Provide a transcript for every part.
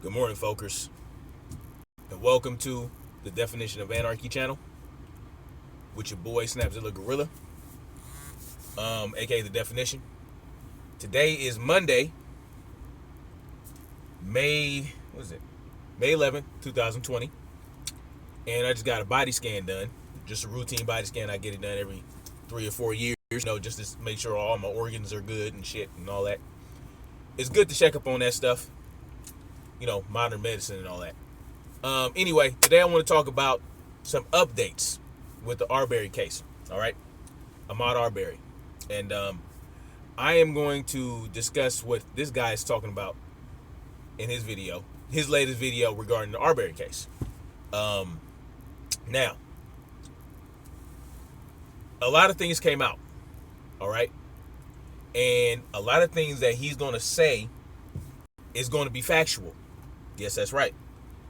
Good morning, folkers, and welcome to the Definition of Anarchy channel with your boy Snapzilla Gorilla, aka The Definition. Today is Monday, May 11th, 2020, and I just got a body scan done, just a routine body scan. I get it done every 3 or 4 years, just to make sure all my organs are good and shit and all that. It's good to check up on that stuff, modern medicine and all that. Anyway, today I want to talk about some updates with the Arbery case. All right, Ahmaud Arbery, and I am going to discuss what this guy is talking about in his video, his latest video regarding the Arbery case. Now, a lot of things came out. All right, and a lot of things that he's going to say is going to be factual. Yes, that's right.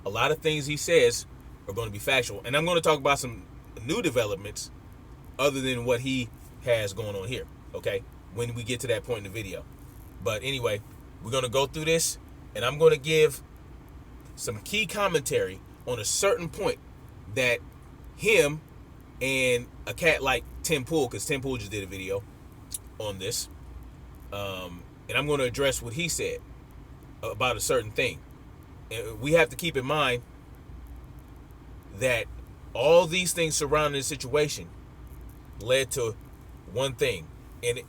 A lot of things he says are going to be factual. And I'm going to talk about some new developments other than what he has going on here, okay, when we get to that point in the video. But anyway, we're going to go through this, and I'm going to give some key commentary on a certain point that him and a cat like Tim Pool, because Tim Pool just did a video on this, and I'm going to address what he said about a certain thing. And we have to keep in mind that all these things surrounding the situation led to one thing. And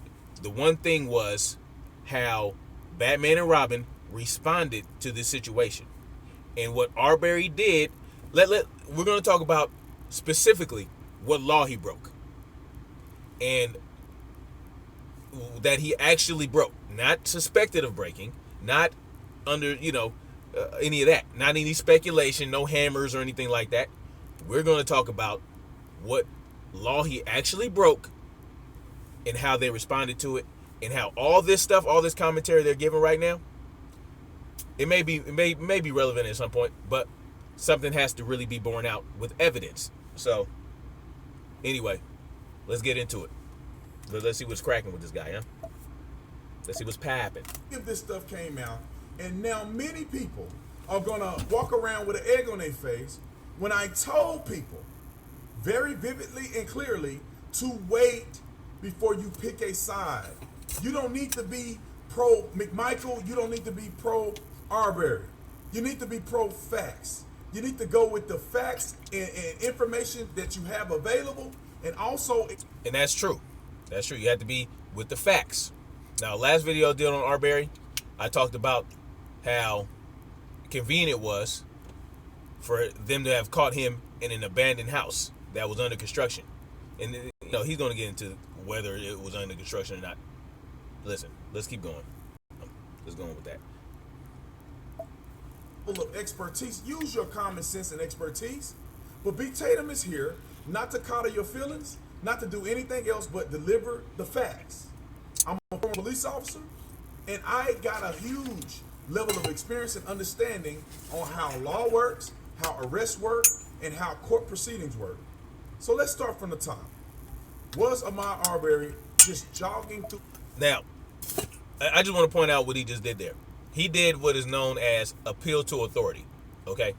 the one thing was how Batman and Robin responded to this situation. And what Arbery did, we're going to talk about specifically what law he broke. And that he actually broke. Not suspected of breaking, not under, any of that. Not any speculation, no hammers or anything like that. We're going to talk about what law he actually broke and how they responded to it, and how all this stuff, all this commentary they're giving right now, it may be relevant at some point, but something has to really be borne out with evidence. So anyway, let's get into it. Let's see what's cracking with this guy, huh? Let's see what's popping. If this stuff came out, and now many people are gonna walk around with an egg on their face when I told people very vividly and clearly to wait before you pick a side. You don't need to be pro McMichael. You don't need to be pro Arbery. You need to be pro facts. You need to go with the facts and information that you have available, and also. And that's true. That's true. You have to be with the facts. Now, last video I did on Arbery, I talked about how convenient it was for them to have caught him in an abandoned house that was under construction. And, he's going to get into whether it was under construction or not. Listen, let's keep going. Let's go on with that. Full of expertise. Use your common sense and expertise. But B. Tatum is here not to coddle your feelings, not to do anything else but deliver the facts. I'm a former police officer, and I got a huge level of experience and understanding on how law works, how arrests work, and how court proceedings work. So let's start from the top. Was Ahmaud Arbery just jogging through? Now, I just want to point out what he just did there. He did what is known as appeal to authority, okay?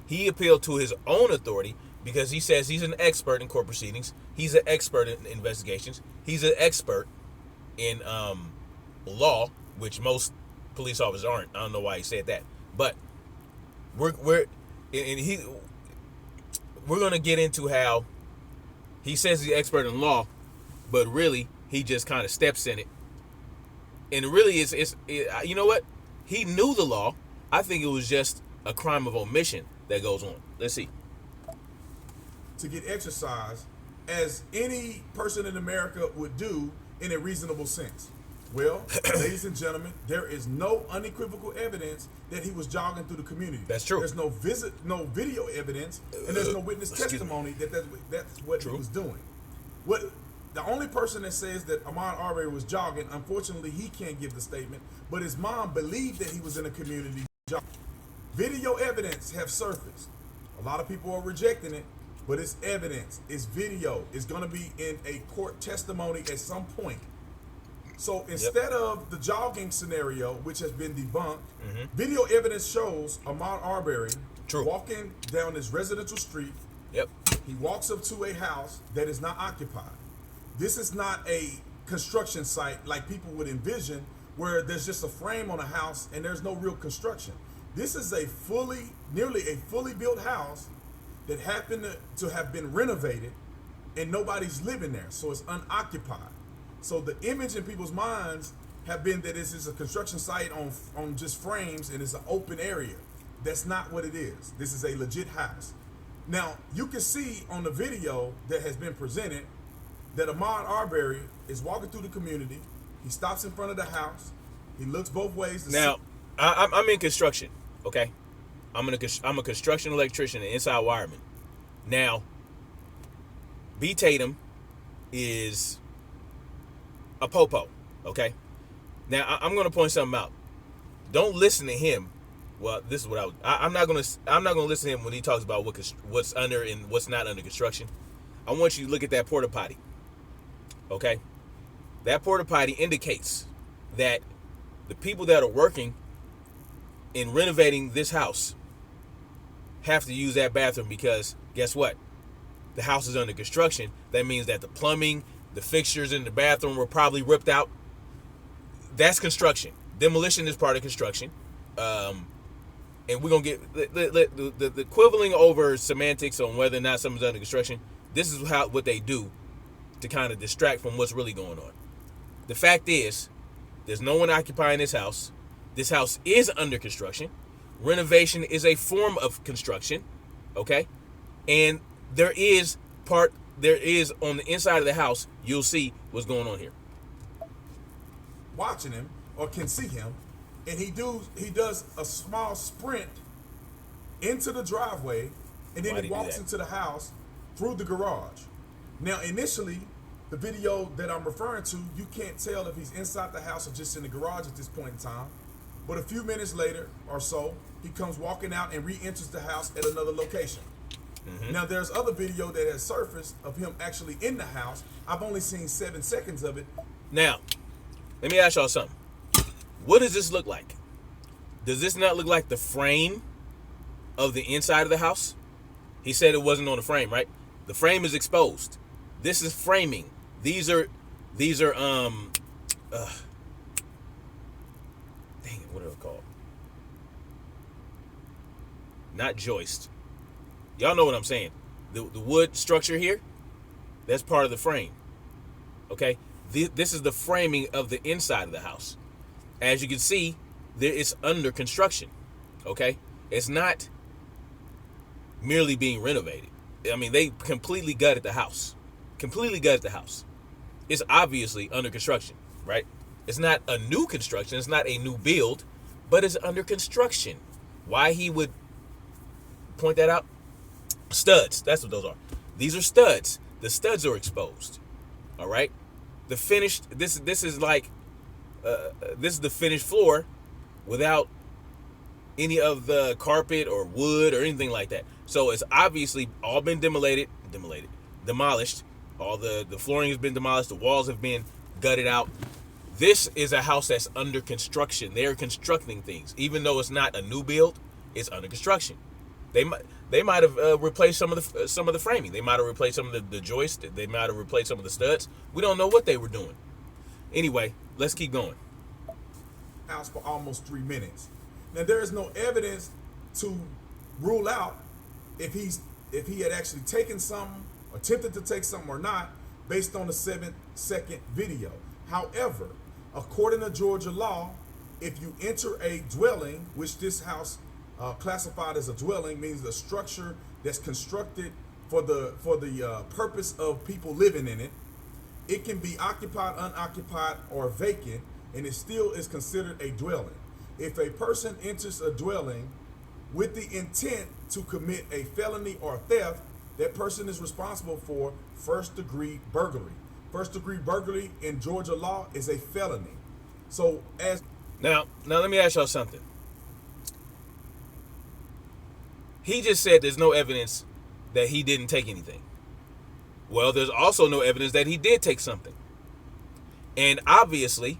He appealed to his own authority because he says he's an expert in court proceedings. He's an expert in investigations. We's an expert in law, which most police officers aren't. I don't know why he said that, but we're gonna get into how he says he's an expert in law, but really he just kind of steps in it, and really it's you know what? He knew the law. I think it was just a crime of omission that goes on. Let's see. To get exercise as any person in America would do in a reasonable sense. Well, ladies and gentlemen, there is no unequivocal evidence that he was jogging through the community. That's true. There's no video evidence, and there's no witness testimony that that's what True. he was doing. What the only person that says that Ahmaud Arbery was jogging, unfortunately, he can't give the statement, but his mom believed that he was in the community jogging. Video evidence have surfaced. A lot of people are rejecting it, but it's evidence. It's video. It's going to be in a court testimony at some point. So instead of the jogging scenario, which has been debunked, Mm-hmm. video evidence shows Ahmaud Arbery True. walking down this residential street. Yep. He walks up to a house that is not occupied. This is not a construction site like people would envision, where there's just a frame on a house and there's no real construction. This is nearly a fully built house that happened to have been renovated, and nobody's living there, so it's unoccupied. So the image in people's minds have been that this is a construction site on just frames and it's an open area. That's not what it is. This is a legit house. Now, you can see on the video that has been presented that Ahmaud Arbery is walking through the community. He stops in front of the house. He looks both ways. Now, I'm in construction, okay? I'm a construction electrician and inside wireman. Now, B. Tatum is a popo, okay? Now, I'm going to point something out. Don't listen to him. Well, this is what I'm not going to listen to him when he talks about what's under and what's not under construction. I want you to look at that porta potty, okay? That porta potty indicates that the people that are working in renovating this house have to use that bathroom, because guess what? The house is under construction. That means that the plumbing, the fixtures in the bathroom were probably ripped out. That's construction. Demolition is part of construction. And we're going to get the quibbling over semantics on whether or not something's under construction. This is what they do to kind of distract from what's really going on. The fact is, there's no one occupying this house. This house is under construction. Renovation is a form of construction, okay? And there is on the inside of the house, you'll see what's going on here. Watching him, or can see him, and he does a small sprint into the driveway, and then he walks into the house through the garage. Now, initially, the video that I'm referring to, you can't tell if he's inside the house or just in the garage at this point in time. But a few minutes later or so, he comes walking out and re-enters the house at another location. Mm-hmm. Now, there's other video that has surfaced of him actually in the house. I've only seen 7 seconds of it. Now, let me ask y'all something. What does this look like? Does this not look like the frame of the inside of the house? He said it wasn't on the frame, right? The frame is exposed. This is framing. These are dang it, what are they called? Not joist. Y'all know what I'm saying. The wood structure here, that's part of the frame. Okay? This is the framing of the inside of the house. As you can see, it's under construction. Okay? It's not merely being renovated. I mean, they completely gutted the house. It's obviously under construction, right? It's not a new construction. It's not a new build, but it's under construction. Why he would point that out? Studs. That's what those are. These are studs. The studs are exposed. All right. The finished. This is like this is the finished floor without any of the carpet or wood or anything like that. So it's obviously all been demolished. All the flooring has been demolished. The walls have been gutted out. This is a house that's under construction. They're constructing things, even though it's not a new build. It's under construction. They might have replaced some of the framing. They might have replaced some of the joists. They might have replaced some of the studs. We don't know what they were doing. Anyway, let's keep going. House for almost 3 minutes. Now, there is no evidence to rule out if he had actually taken something, attempted to take something or not, based on the 7-second video. However, according to Georgia law, if you enter a dwelling, which this house classified as a dwelling, means a structure that's constructed for the purpose of people living in it, it can be occupied, unoccupied, or vacant, and it still is considered a dwelling. If a person enters a dwelling with the intent to commit a felony or theft, that person is responsible for first-degree burglary. First-degree burglary in Georgia law is a felony. So now let me ask y'all something. He just said there's no evidence that he didn't take anything. Well, there's also no evidence that he did take something. And obviously,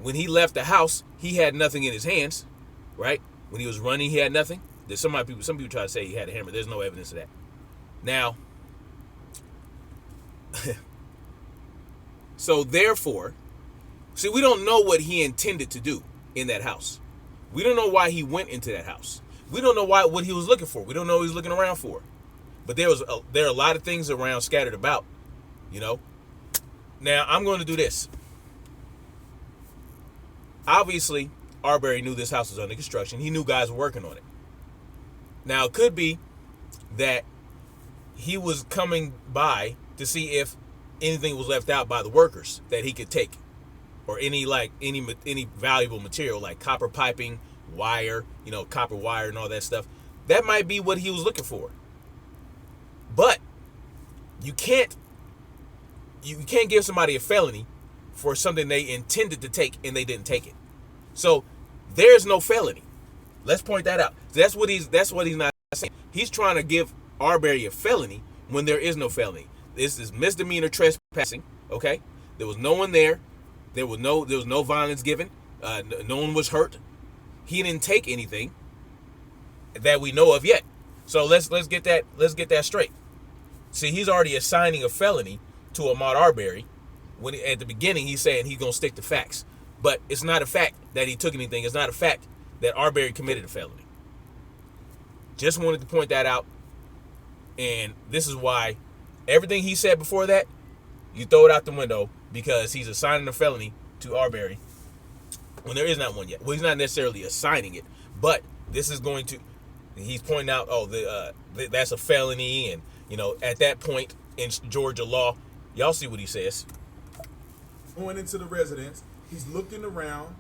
when he left the house, he had nothing in his hands, right? When he was running, he had nothing. There's some people try to say he had a hammer. There's no evidence of that. Now, so therefore, see, we don't know what he intended to do in that house. We don't know why he went into that house. We don't know what he was looking for. We don't know what he was looking around for. But there are a lot of things around scattered about, you know. Now, I'm going to do this. Obviously, Arbery knew this house was under construction. He knew guys were working on it. Now, it could be that he was coming by to see if anything was left out by the workers that he could take, or any valuable material like copper piping, wire, copper wire and all that stuff. That might be what he was looking for. But you can't give somebody a felony for something they intended to take and they didn't take it. So there's no felony. Let's point that out. That's what he's not saying. He's trying to give Arbery a felony when there is no felony. This is misdemeanor trespassing. Okay, there was no one there. There was no violence given. No one was hurt. He didn't take anything that we know of yet. So let's get that straight. See, he's already assigning a felony to Ahmaud Arbery when at the beginning he's saying he's gonna stick to facts. But it's not a fact that he took anything. It's not a fact that Arbery committed a felony. Just wanted to point that out. And this is why everything he said before that, you throw it out the window, because he's assigning a felony to Arbery when there is not one yet. Well, he's not necessarily assigning it, but this is going to, he's pointing out, that's a felony. And, at that point in Georgia law, y'all see what he says. Going into the residence, he's looking around.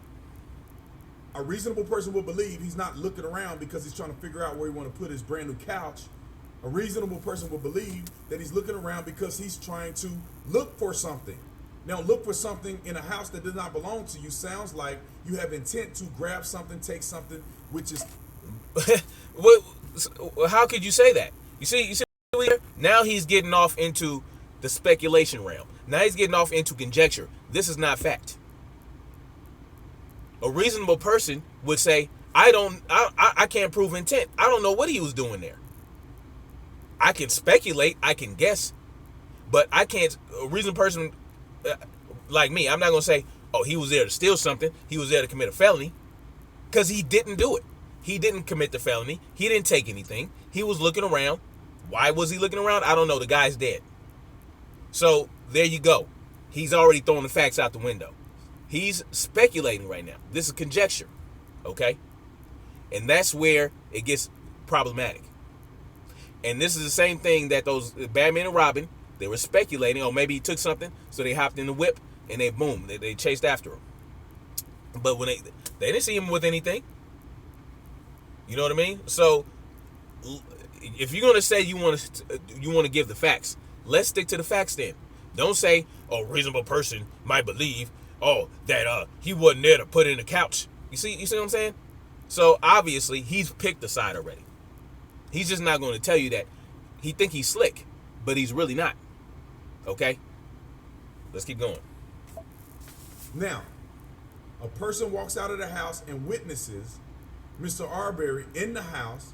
A reasonable person will believe he's not looking around because he's trying to figure out where he want to put his brand new couch. A reasonable person will believe that he's looking around because he's trying to look for something. Now, look for something in a house that does not belong to you sounds like you have intent to grab something, take something, which is... How could you say that? You see, now he's getting off into the speculation realm. Now he's getting off into conjecture. This is not fact. A reasonable person would say, I can't prove intent. I don't know what he was doing there. I can speculate, I can guess, but I can't. A reasonable person like me, I'm not going to say, he was there to steal something, he was there to commit a felony, because he didn't do it. He didn't commit the felony. He didn't take anything. He was looking around. Why was he looking around? I don't know. The guy's dead. So there you go. He's already throwing the facts out the window. He's speculating right now. This is conjecture, okay? And that's where it gets problematic. And this is the same thing that those Batman and Robin, they were speculating, maybe he took something, so they hopped in the whip, and they chased after him. But when they didn't see him with anything. You know what I mean? So if you're gonna say you want to give the facts, let's stick to the facts then. Don't say, a reasonable person might believe, that he wasn't there to put in the couch. You see what I'm saying? So obviously he's picked a side already. He's just not going to tell you that he think he's slick, but he's really not. Okay? Let's keep going. Now, a person walks out of the house and witnesses Mr. Arbery in the house.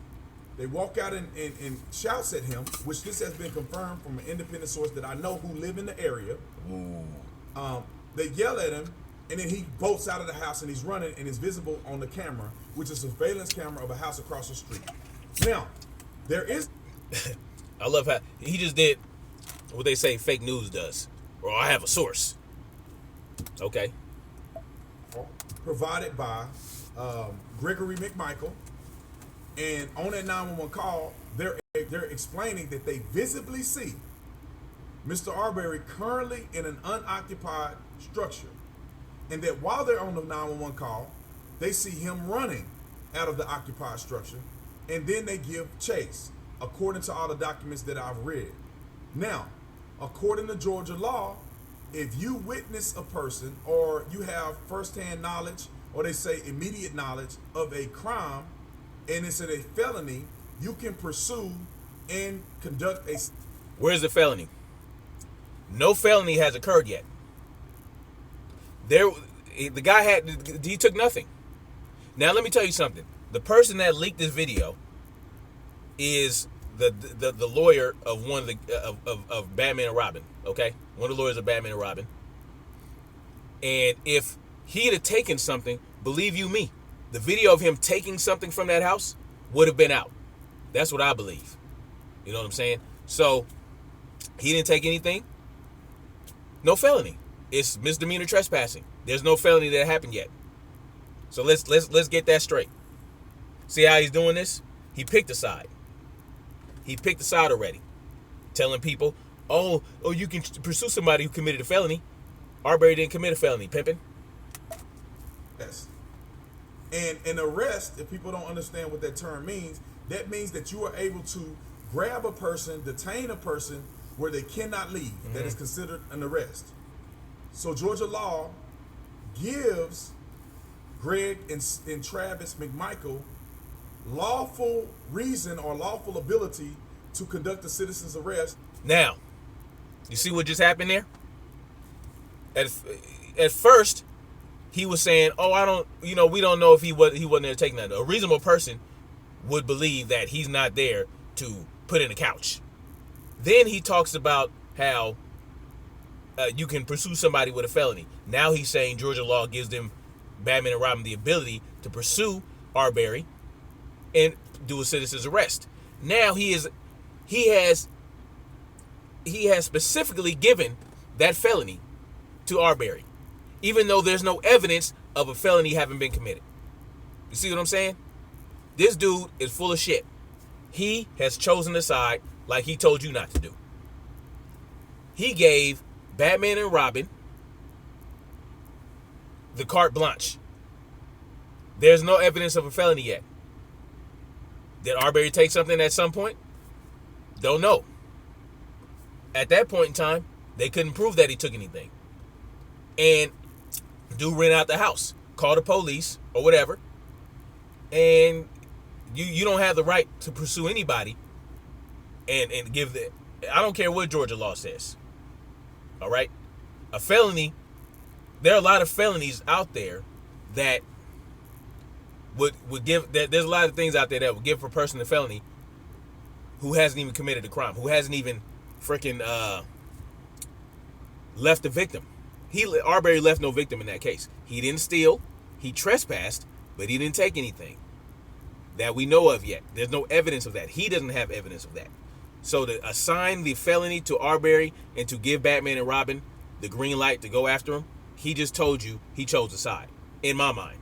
They walk out and shouts at him, which this has been confirmed from an independent source that I know who live in the area. Ooh. They yell at him, and then he bolts out of the house and he's running and is visible on the camera, which is a surveillance camera of a house across the street. Now, there is... I love how he just did what they say fake news does. Or I have a source. Okay. Provided by Gregory McMichael. And on that 911 call, they're explaining that they visibly see Mr. Arbery currently in an unoccupied structure. And that while they're on the 911 call, they see him running out of the occupied structure. And then they give chase, according to all the documents that I've read. Now, according to Georgia law, if you witness a person or you have firsthand knowledge, or they say immediate knowledge of a crime, and it's a felony, you can pursue and conduct a... Where's the felony? No felony has occurred yet. The guy he took nothing. Now let me tell you something. The person that leaked this video is the lawyer of one of the of Batman and Robin. Okay, one of the lawyers of Batman and Robin. And if he'd have taken something, believe you me, the video of him taking something from that house would have been out. That's what I believe. You know what I'm saying? So he didn't take anything. No felony. It's misdemeanor trespassing. There's no felony that happened yet. So let's get that straight. See how he's doing this? He picked a side. He picked a side already. Telling people, oh, you can pursue somebody who committed a felony. Arbery didn't commit a felony, pimping. Yes. And an arrest, if people don't understand what that term means, that means that you are able to grab a person, detain a person where they cannot leave. Mm-hmm. That is considered an arrest. So Georgia law gives Greg and Travis McMichael lawful reason or lawful ability to conduct a citizen's arrest. Now, you see what just happened there? At first, he was saying, we don't know if he wasn't there to take nothing. A reasonable person would believe that he's not there to put in a couch. Then he talks about how you can pursue somebody with a felony. Now he's saying Georgia law gives them, Batman and Robin, the ability to pursue Arbery and do a citizen's arrest. Now he has specifically given that felony to Arbery, even though there's no evidence of a felony having been committed. You see what I'm saying? This dude is full of shit. He has chosen a side like he told you not to do. He gave Batman and Robin the carte blanche. There's no evidence of a felony yet. Did Arbery take something at some point? Don't know. At that point in time, they couldn't prove that he took anything. And dude rent out the house, call the police or whatever, and you don't have the right to pursue anybody and give the, I don't care what Georgia law says. All right? A felony, there are a lot of felonies out there that would give, that there's a lot of things out there that would give a person a felony who hasn't even committed a crime, who hasn't even freaking left the victim. Arbery left no victim in that case. He didn't steal, he trespassed, but he didn't take anything that we know of yet. There's no evidence of that. He doesn't have evidence of that. So to assign the felony to Arbery and to give Batman and Robin the green light to go after him, he just told you he chose a side. In my mind.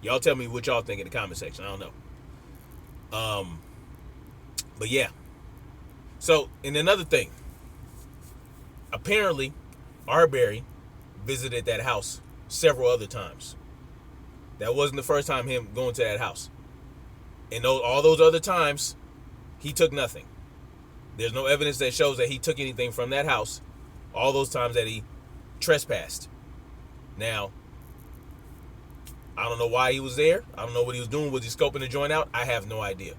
Y'all tell me what y'all think in the comment section. I don't know. But yeah. So, and another thing. Apparently, Arbery visited that house several other times. That wasn't the first time him going to that house. And all those other times, he took nothing. There's no evidence that shows that he took anything from that house all those times that he trespassed. Now, I don't know why he was there. I don't know what he was doing. Was he scoping the joint out? I have no idea.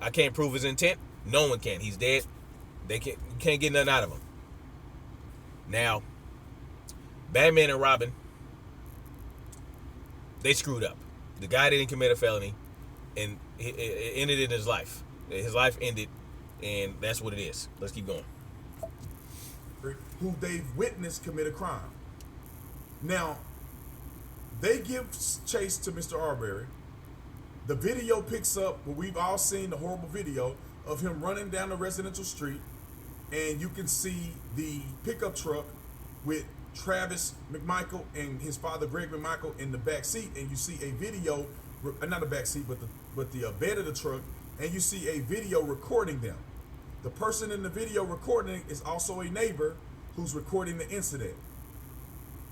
I can't prove his intent. No one can. He's dead. You can't get nothing out of him. Now, Batman and Robin, they screwed up. The guy didn't commit a felony, and it ended in his life. His life ended, and that's what it is. Let's keep going. Who they've witnessed commit a crime. Now, they give chase to Mr. Arbery. The video picks up what we've all seen, the horrible video of him running down the residential street, and you can see the pickup truck with Travis McMichael and his father Greg McMichael in the back seat, and you see a video, not the back seat, but the bed of the truck, and you see a video recording them. The person in the video recording is also a neighbor who's recording the incident.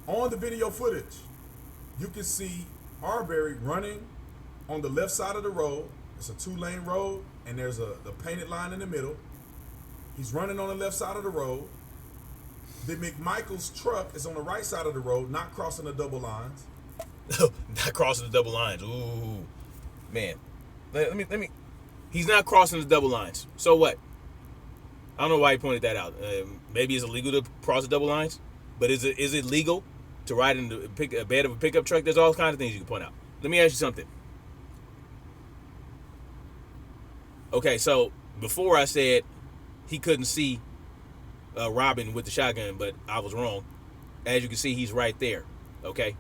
On the video footage, you can see Arbery running on the left side of the road. It's a 2-lane road, and there's the painted line in the middle. He's running on the left side of the road. The McMichael's truck is on the right side of the road, not crossing the double lines. Not crossing the double lines. Ooh, man. Let me. He's not crossing the double lines. So what? I don't know why he pointed that out. Maybe it's illegal to cross the double lines, but is it legal to ride in a bed of a pickup truck. There's all kinds of things you can point out. Let me ask you something. Okay, so before I said he couldn't see Robin with the shotgun, but I was wrong. As you can see, he's right there. Okay,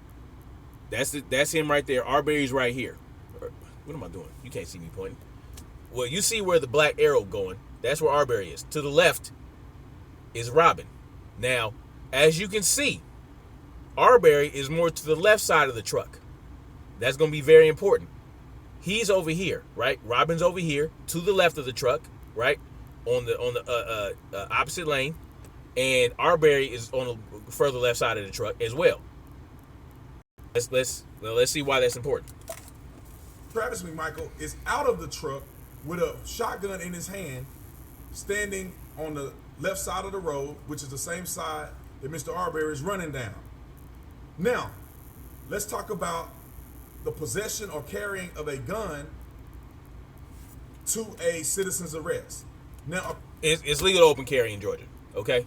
that's him right there. Arbery's right here. What am I doing? You can't see me pointing. Well, you see where the black arrow going. That's where Arbery is. To the left is Robin. Now, as you can see, Arbery is more to the left side of the truck. That's going to be very important. He's over here, right? Robin's over here to the left of the truck, right? On the opposite lane, and Arbery is on the further left side of the truck as well. Let's see why that's important. Travis McMichael is out of the truck with a shotgun in his hand, standing on the left side of the road, which is the same side that Mr. Arbery is running down. Now, let's talk about the possession or carrying of a gun to a citizen's arrest. Now, it's legal to open carry in Georgia, okay?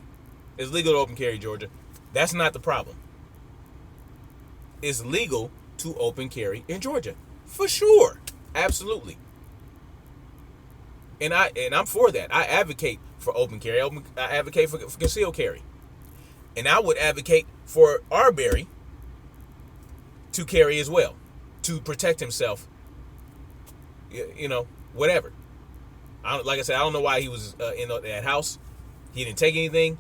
It's legal to open carry in Georgia. That's not the problem. It's legal to open carry in Georgia, for sure, absolutely. And I'm for that. I advocate for open carry. I advocate for concealed carry, and I would advocate for Arbery to carry as well, to protect himself. You know, whatever. Like I said, I don't know why he was in that house. He didn't take anything.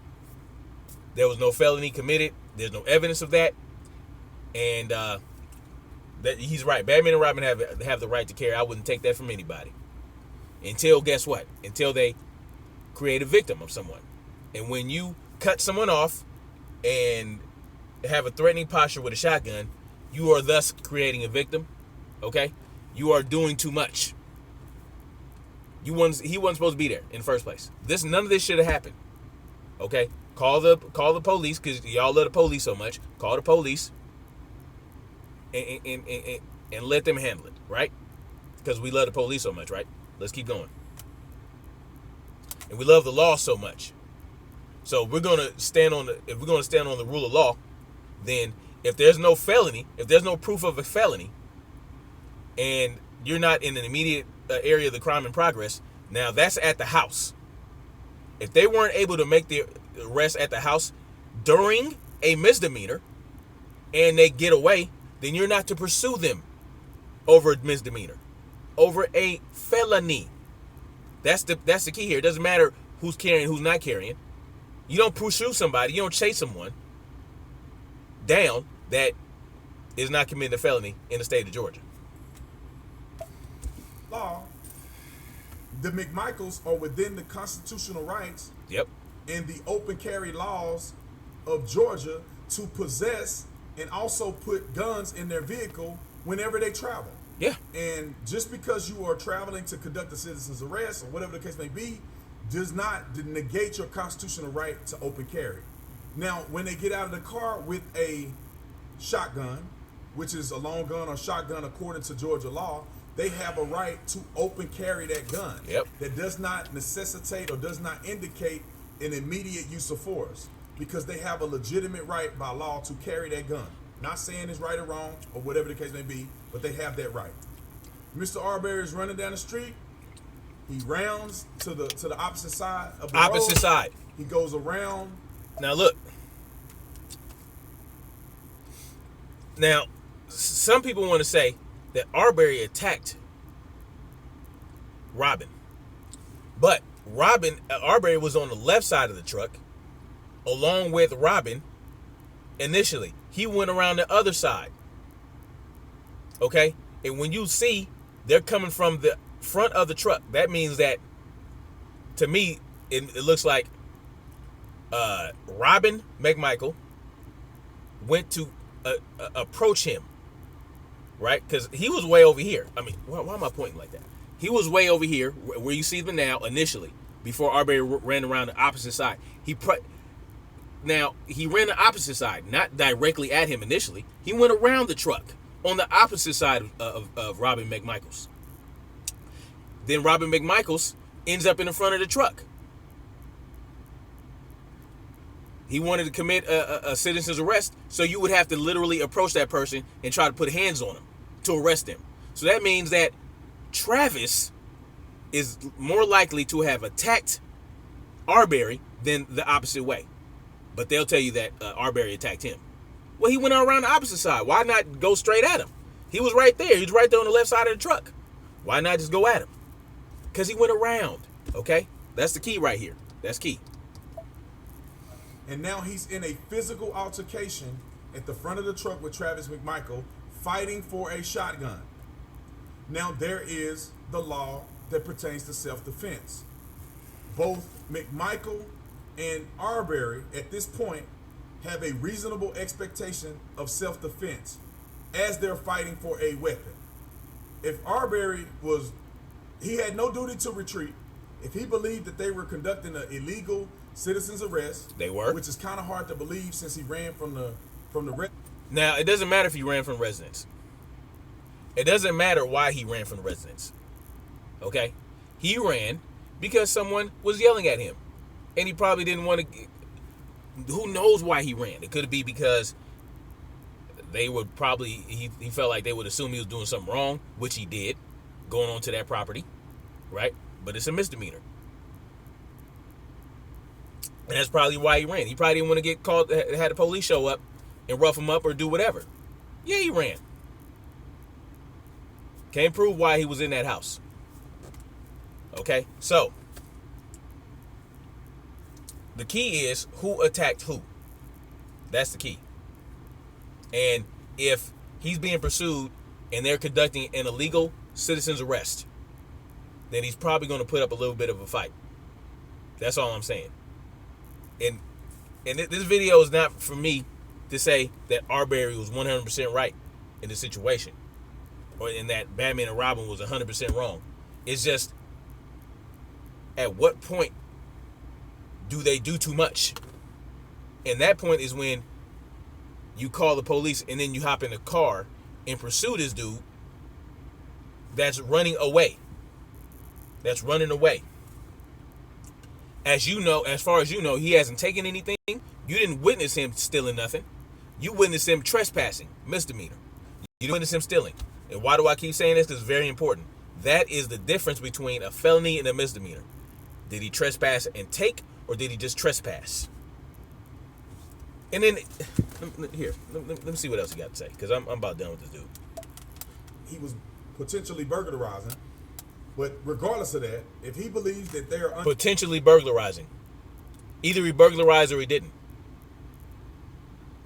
There was no felony committed. There's no evidence of that. And that he's right. Batman and Robin have the right to carry. I wouldn't take that from anybody. Until, guess what? Until they create a victim of someone. And when you cut someone off and have a threatening posture with a shotgun, you are thus creating a victim. Okay? You are doing too much. He wasn't supposed to be there in the first place. None of this should have happened. Okay? Call the police, because y'all love the police so much. Call the police and let them handle it, right? Because we love the police so much, right? Let's keep going. And we love the law so much. So if we're gonna stand on the rule of law, then if there's no felony, if there's no proof of a felony, and you're not in an immediate area of the crime in progress, now that's at the house. If they weren't able to make the arrest at the house during a misdemeanor and they get away, then you're not to pursue them over a misdemeanor, over a felony. That's the key here. It doesn't matter who's carrying, who's not carrying. You don't pursue somebody, you don't chase someone down that is not committing a felony in the state of Georgia. Law, the McMichaels are within the constitutional rights, Yep. and the open carry laws of Georgia to possess and also put guns in their vehicle whenever they travel. Yeah. And just because you are traveling to conduct a citizen's arrest or whatever the case may be, does not negate your constitutional right to open carry. Now, when they get out of the car with a shotgun, which is a long gun or shotgun according to Georgia law, they have a right to open carry that gun. Yep. That does not necessitate or does not indicate an immediate use of force, because they have a legitimate right by law to carry that gun. Not saying it's right or wrong or whatever the case may be, but they have that right. Mr. Arbery is running down the street. He rounds to the opposite side of the road. Opposite side. He goes around. Now look. Now, some people want to say that Arbery attacked Robin. But Arbery was on the left side of the truck along with Robin initially. He went around the other side. Okay? And when you see they're coming from the front of the truck, that means that, to me, it looks like Robin McMichael went to approach him, right? Because he was way over here. I mean, why am I pointing like that? He was way over here, where you see them now, initially, before Arbery ran around the opposite side. Now, he ran the opposite side, not directly at him initially. He went around the truck on the opposite side of Robin McMichael's. Then Robin McMichael's ends up in the front of the truck. He wanted to commit a citizen's arrest, so you would have to literally approach that person and try to put hands on him to arrest him. So that means that Travis is more likely to have attacked Arbery than the opposite way. But they'll tell you that Arbery attacked him. Well, he went around the opposite side. Why not go straight at him? He was right there. He was right there on the left side of the truck. Why not just go at him? Because he went around. Okay? That's the key right here. That's key. And now he's in a physical altercation at the front of the truck with Travis McMichael, fighting for a shotgun. Now there is the law that pertains to self-defense. Both McMichael and Arbery at this point have a reasonable expectation of self-defense as they're fighting for a weapon. If Arbery he had no duty to retreat. If he believed that they were conducting an illegal citizen's arrest, they were, which is kind of hard to believe since he ran from the Now, it doesn't matter if he ran from residence. It doesn't matter why he ran from the residence. Okay? He ran because someone was yelling at him. And he probably didn't want to. Who knows why he ran? It could be because they would probably, he felt like they would assume he was doing something wrong, which he did, going onto that property, right? But it's a misdemeanor. And that's probably why he ran. He probably didn't want to get called, had the police show up and rough him up or do whatever. Yeah, he ran. Can't prove why he was in that house. Okay, so the key is who attacked who. That's the key. And if he's being pursued and they're conducting an illegal citizen's arrest, then he's probably going to put up a little bit of a fight. That's all I'm saying. And this video is not for me to say that Arbery was 100% right in the situation, or in that Batman and Robin was 100% wrong. It's just, at what point do they do too much? And that point is when you call the police and then you hop in a car and pursue this dude that's running away. That's running away. As you know, as far as you know, he hasn't taken anything. You didn't witness him stealing nothing. You witnessed him trespassing, misdemeanor. You didn't witness him stealing. And why do I keep saying this? Because it's very important. That is the difference between a felony and a misdemeanor. Did he trespass and take, or did he just trespass? And then, here, let me see what else he got to say, because I'm about done with this dude. He was potentially burglarizing, but regardless of that, if he believes that they're potentially burglarizing, either he burglarized or he didn't.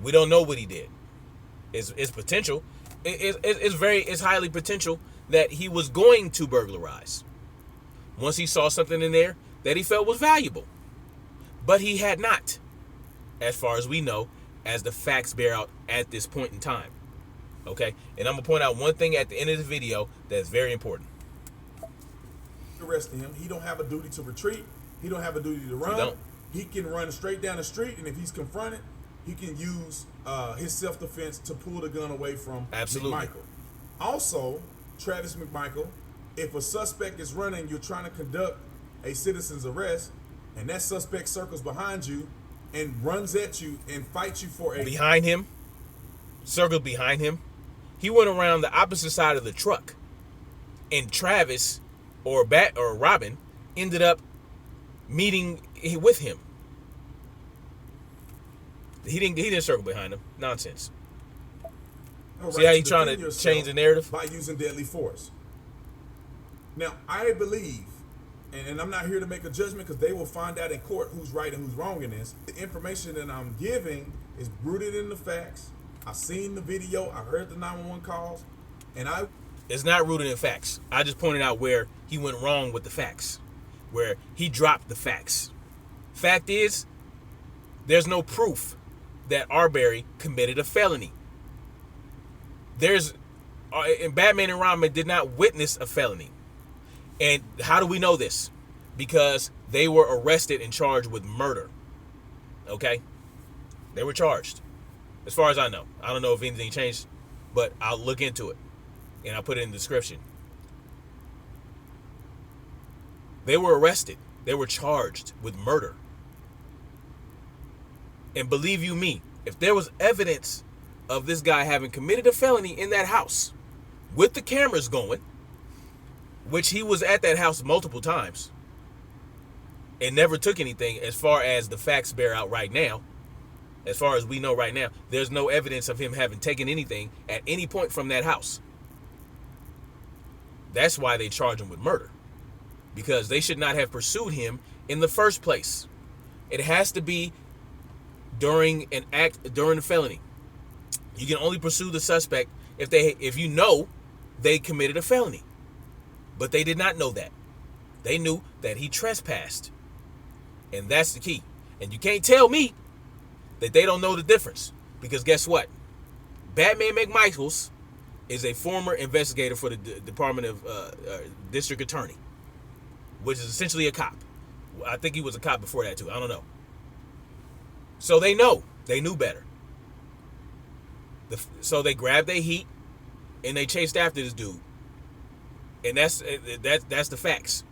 We don't know what he did. It's potential. It's highly potential that he was going to burglarize once he saw something in there that he felt was valuable, but he had not, as far as we know, as the facts bear out at this point in time. Okay, and I'm gonna point out one thing at the end of the video that's very important. Arresting him, he don't have a duty to retreat. He don't have a duty to run. He can run straight down the street, and if he's confronted, he can use his self-defense to pull the gun away from McMichael. Also, Travis McMichael, if a suspect is running, you're trying to conduct a citizen's arrest, and that suspect circles behind you and runs at you and fights you for a... Behind him? Circled behind him? He went around the opposite side of the truck, and Travis or Robin ended up meeting with him. He didn't circle behind him. Nonsense. No, see how he's trying to change the narrative? By using deadly force. Now, I believe, and I'm not here to make a judgment because they will find out in court who's right and who's wrong in this. The information that I'm giving is rooted in the facts. I've seen the video. I heard the 911 calls. It's not rooted in facts. I just pointed out where he went wrong with the facts, where he dropped the facts. Fact is, there's no proof that Arbery committed a felony. Batman and Robin did not witness a felony. And how do we know this? Because they were arrested and charged with murder. Okay? They were charged. As far as I know. I don't know if anything changed, but I'll look into it. And I'll put it in the description. They were arrested. They were charged with murder. And believe you me, if there was evidence of this guy having committed a felony in that house with the cameras going, which he was at that house multiple times and never took anything, as far as the facts bear out right now, as far as we know right now, there's no evidence of him having taken anything at any point from that house. That's why they charge him with murder, because they should not have pursued him in the first place. It has to be during a felony. You can only pursue the suspect if you know they committed a felony. But they did not know that. They knew that he trespassed. And that's the key. And you can't tell me that they don't know the difference. Because guess what? Batman McMichael is a former investigator for the Department of District Attorney, which is essentially a cop. I think he was a cop before that too. I don't know. So they know. They knew better. So they grabbed their heat and they chased after this dude. And that's the facts.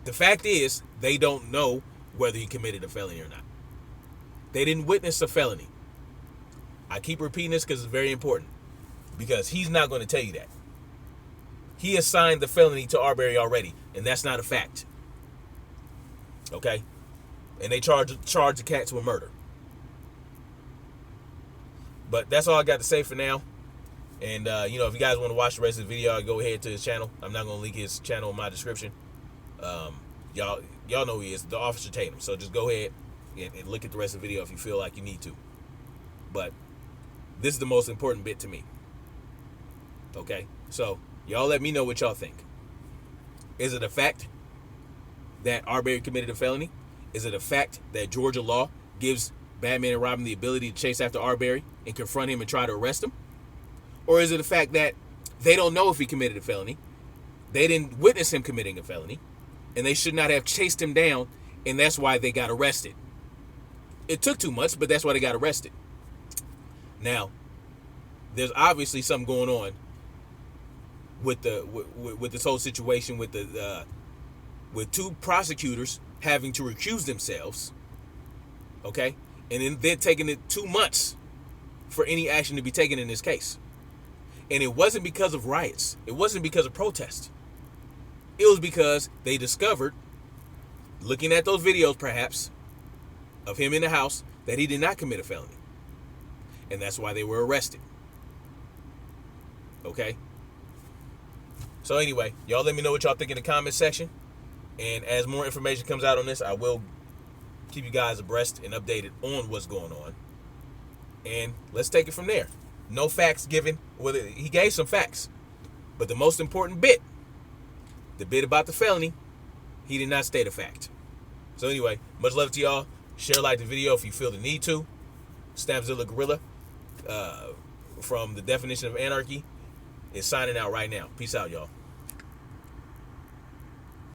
The fact is, they don't know whether he committed a felony or not. They didn't witness a felony. I keep repeating this because it's very important. Because he's not going to tell you that. He assigned the felony to Arbery already, and that's not a fact. Okay? And they charge the cat with murder. But that's all I got to say for now. And, if you guys want to watch the rest of the video, go ahead to his channel. I'm not going to link his channel in my description. Y'all know who he is, the Officer Tatum. So just go ahead and look at the rest of the video if you feel like you need to. But this is the most important bit to me. Okay? So, y'all let me know what y'all think. Is it a fact that Arbery committed a felony? Is it a fact that Georgia law gives Batman and Robin the ability to chase after Arbery and confront him and try to arrest him? Or is it a fact that they don't know if he committed a felony, they didn't witness him committing a felony, and they should not have chased him down, and that's why they got arrested? It took 2 months, but that's why they got arrested. Now, there's obviously something going on with this whole situation with with two prosecutors having to recuse themselves, okay, and then taking it 2 months for any action to be taken in this case. And it wasn't because of riots. It wasn't because of protests. It was because they discovered, looking at those videos perhaps, of him in the house, that he did not commit a felony. And that's why they were arrested. Okay? So anyway, y'all let me know what y'all think in the comment section. And as more information comes out on this, I will keep you guys abreast and updated on what's going on. And let's take it from there. No facts given. Well, he gave some facts. But the most important bit, the bit about the felony, he did not state a fact. So anyway, much love to y'all. Share, like the video if you feel the need to. Stampzilla Gorilla from the Definition of Anarchy is signing out right now. Peace out, y'all.